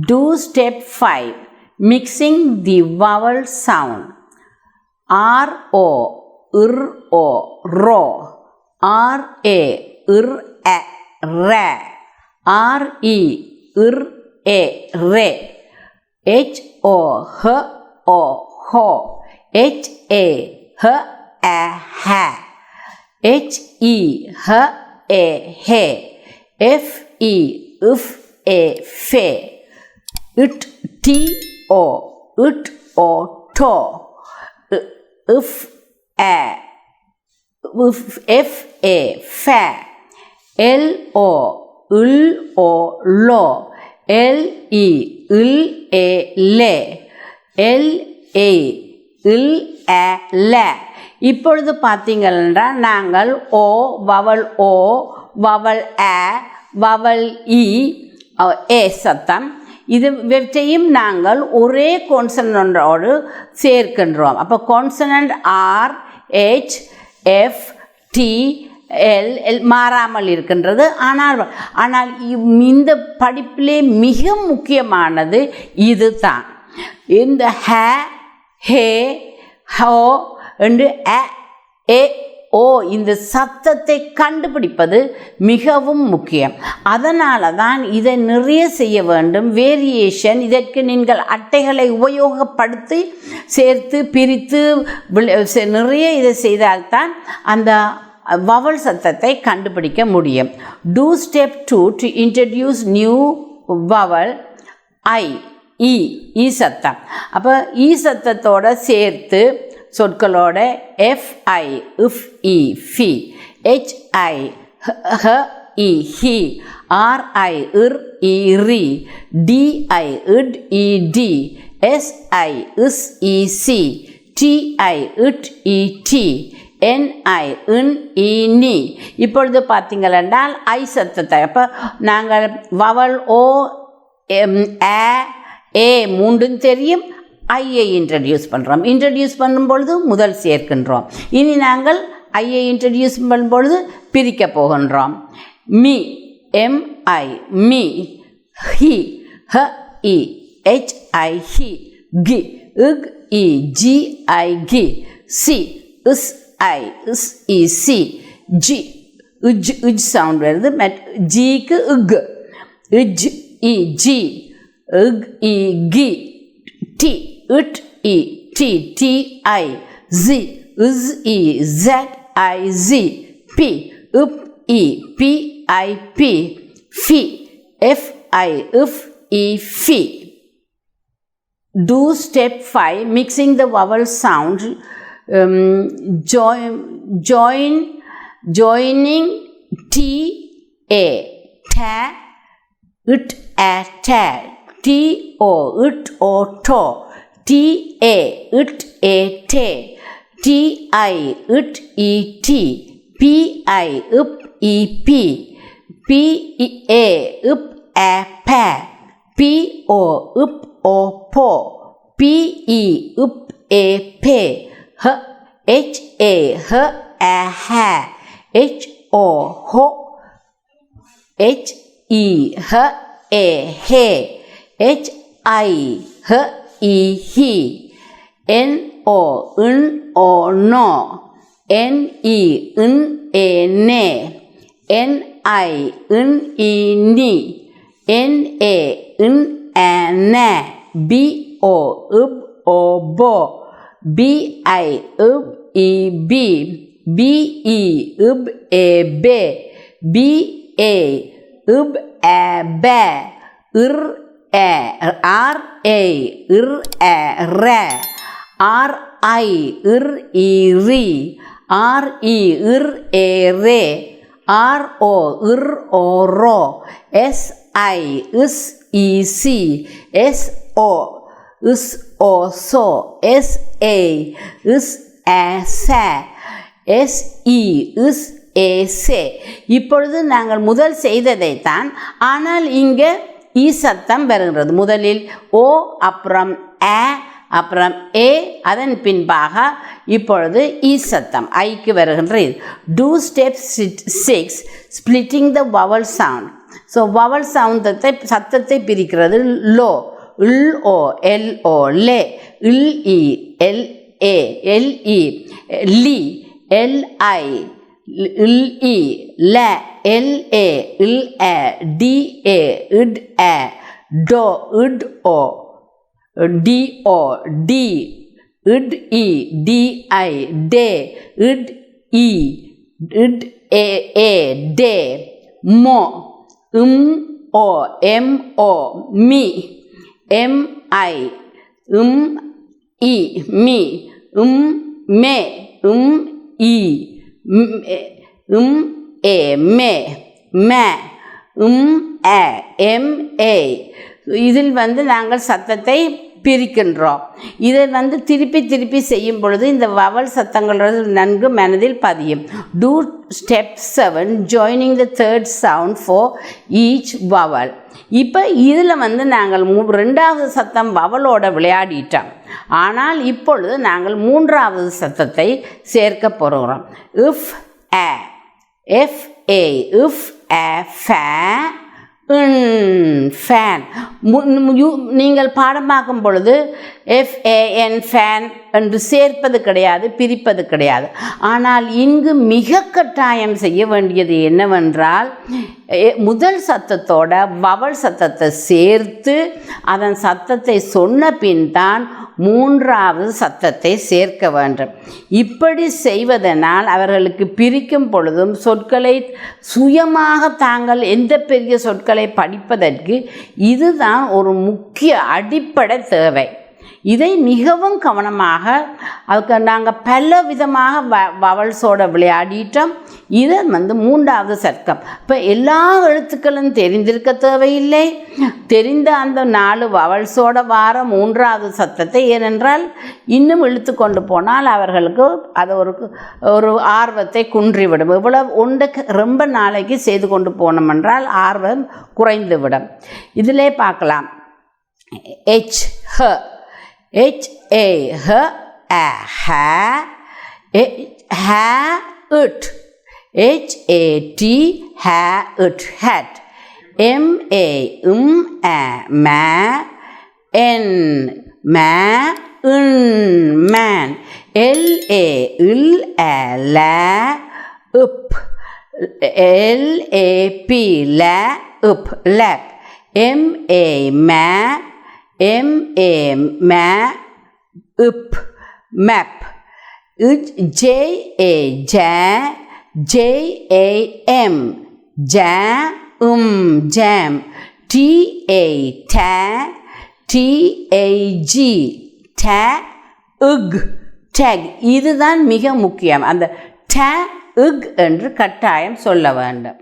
Do step 5. Mixing the vowel sound. R-O, R-O, ro. R-A, R-A, ra. R-E, R-A, re. H-O, H-O, ho. H-A, H-A, ha. H-E, H-A, he. F-E, F-A, fe. It-T-O, it-O, to. If-A, F-A, fa. L-O, il-O, lo. L-E, il-A, le. L-A, il-A, la. இப்பொழுது பார்த்தீங்கள் என்றால் நாங்கள் O, vowel O, vowel A, vowel E, A சத்தம் இது வெற்றையும் நாங்கள் ஒரே கான்சனன்டோடு சேர்க்கின்றோம். அப்போ consonant R, H, F, T, L L மாறாமல் இருக்கின்றது. ஆனால் இந்த படிப்பிலே மிக முக்கியமானது இது தான். இந்த ஹ, ஹே, ஹோ என்று அ, ஏ, ஓ இந்த சத்தத்தை கண்டுபிடிப்பது மிகவும் முக்கியம். அதனால தான் இதை நிறைய செய்ய வேண்டும். வேரியேஷன், இதற்கு நீங்கள் அட்டைகளை உபயோகப்படுத்தி சேர்த்து பிரித்து நிறைய இதை செய்தால்தான் அந்த வவல் சத்தத்தை கண்டுபிடிக்க முடியும். Do step 2 to introduce new vowel I, E, ஈ சத்தம். அப்போ ஈ சத்தத்தோட சேர்த்து சொற்களோட F-I, F-E, fi, H-I, H-E, hi, R-I, R-E, ri, D-I, D-I, D, S-I, S-E, si, T-I, T-E, T, N-I, N-E, ni. இப்பொழுது பார்த்தீங்கள் என்றால் ஐ சத்தத்தை அப்போ நாங்கள் வவல் ஓ, ஏ, ஏ மூன்றும் தெரியும். ஐயை இன்ட்ரடியூஸ் பண்ணுறோம். இன்ட்ரடியூஸ் பண்ணும்பொழுது முதல் சேர்க்கின்றோம். இனி நாங்கள் ஐயை இன்ட்ரடியூஸ் பண்ணும்பொழுது பிரிக்க போகின்றோம். Me, M I, me. ஹி, ஹ-இ, ஹெச்-ஐ, ஹி. கி, இக்-இ, ஜி-ஐ, கி. சி, இஸ்-ஐ, இஸ்-இ, சி. ஜி, இஜ், இஜ் சவுண்ட் வருது. ஜிக்கு இக், இஜ், இ, ஜி. இக்-இ, கி. டி, it, e, t, t, I, z, z, e, z, I, z, p, up, e, p, I, p, fi, f, I, f, e, fi. Do step 5, mixing the vowel sound, joining t, a, ta, it, a, ta, t, o, it, o, to. T-A, it, a, te. T-I, it, e, t. P-I, up, e, p. P-A, up, a, pa. P-O, up, o, po. P-E, up, a, pe. H-A, h-a, ha. H-O, ho. H-E, h-a, he. H-I, h-E, he. N-O, n-o, no. N-E, n-a, ne. N-I, n-e, ni. N-A, n-a, na. B-O, ub-o, bo. B-I, ub-e, bi. B-E, ub-a, be. B-A, ub-a, ba. R-A, R-A, R-A, ra. R-I, R-E, ri. R-E, R-A, re. R-O, R-O, ro. S-I, S-E, si. S-O, S-O, so. S-A, S-A, sa. S-E, S-A, se. இப்பொழுது நாங்கள் முதல் செய்ததைத்தான். ஆனால் இங்கே ஈ சத்தம் வருகிறது. முதலில் ஓ, அப்புறம் ஆ, அப்புறம் ஏ, அதன் பின்பாக இப்பொழுது ஈ சத்தம் ஐக்கு வருகின்றது. Do step 6, splitting the vowel sound. So vowel சத்தத்தை பிரிக்கிறது லோ, இல் ஓ, எல் ஓ, லே, இல் இ, எல் ஏ, எல் இ, லி, எல் ஐ, இல் இ, ல, எல் ஏ, இல் ஏ, டி ஏ, இட் ஏ, டோ, இட் ஓ, டி ஓ, டி, இட் இ, டி ஐ, டே, இட் இ, இட் ஏ ஏ, டே, மோ, ஓ, M O, me, M I, இ, மீ, மே, இ, ஏ, மே, மே, ஏ, எம் ஏ. இதில் நாங்கள் சத்தத்தை பிரிக்கின்றோம். இதை திருப்பி செய்யும் பொழுது இந்த வவல் சத்தங்கள் நன்கு மனதில் பதியும். Do step 7 joining the third sound for each vowel. இப்போ இதில் நாங்கள் ரெண்டாவது சத்தம் வவலோட விளையாடிட்டோம். ஆனால் இப்பொழுது நாங்கள் மூன்றாவது சத்தத்தை சேர்க்க போகிறோம். இஃப் ஏ, எஃப் ஏ, இஃப் ஏ, ஃபே, ஃபேன். நீங்கள் பாடமாக்கும் பொழுது FAN ஃபேன் என்று சேர்ப்பது கிடையாது, பிரிப்பது கிடையாது. ஆனால் இங்கு மிக கட்டாயம் செய்ய வேண்டியது என்னவென்றால் முதல் சத்தத்தோட வவல் சத்தத்தை சேர்த்து அதன் சத்தத்தை சொன்ன பின் தான் மூன்றாவது சத்தத்தை சேர்க்க வேண்டும். இப்படி செய்வதனால் அவர்களுக்கு பிரிக்கும் பொழுதும் சொற்களை சுயமாக தாங்கள் எந்த பெரிய சொற்களை படிப்பதற்கு இதுதான் ஒரு முக்கிய அடிப்படை தேவை. இதை மிகவும் கவனமாக அதுக்கு நாங்கள் பல விதமாக வவல்ஸோட விளையாடிட்டோம். இதை மூன்றாவது சர்க்கம். இப்போ எல்லா எழுத்துக்களும் தெரிந்திருக்க தேவையில்லை. தெரிந்த அந்த 4 வவல்ஸோட வார மூன்றாவது சத்தத்தை, ஏனென்றால் இன்னும் இழுத்து கொண்டு போனால் அவர்களுக்கு அது ஒரு ஆர்வத்தை குன்றிவிடும். இவ்வளவு ஒன்றுக்கு ரொம்ப நாளைக்கு செய்து கொண்டு போனோம் என்றால் ஆர்வம் குறைந்துவிடும். இதிலே பார்க்கலாம். H, H, H, A, H, A, ha, ha, it, H, A, T, ha, it, hat, M, A, A, ma, N, ma, man, L, A, il, A, la, up, L, A, P, la, up, lap, M, A, ma, M, A, ma, up, map, J, A, ja, J, A, M, ja, jam, T, A, ta, T, A, G, ta, tag. இதுதான் மிக முக்கியம். அந்த ta, என்று கட்டாயம் சொல்ல வேண்டும்.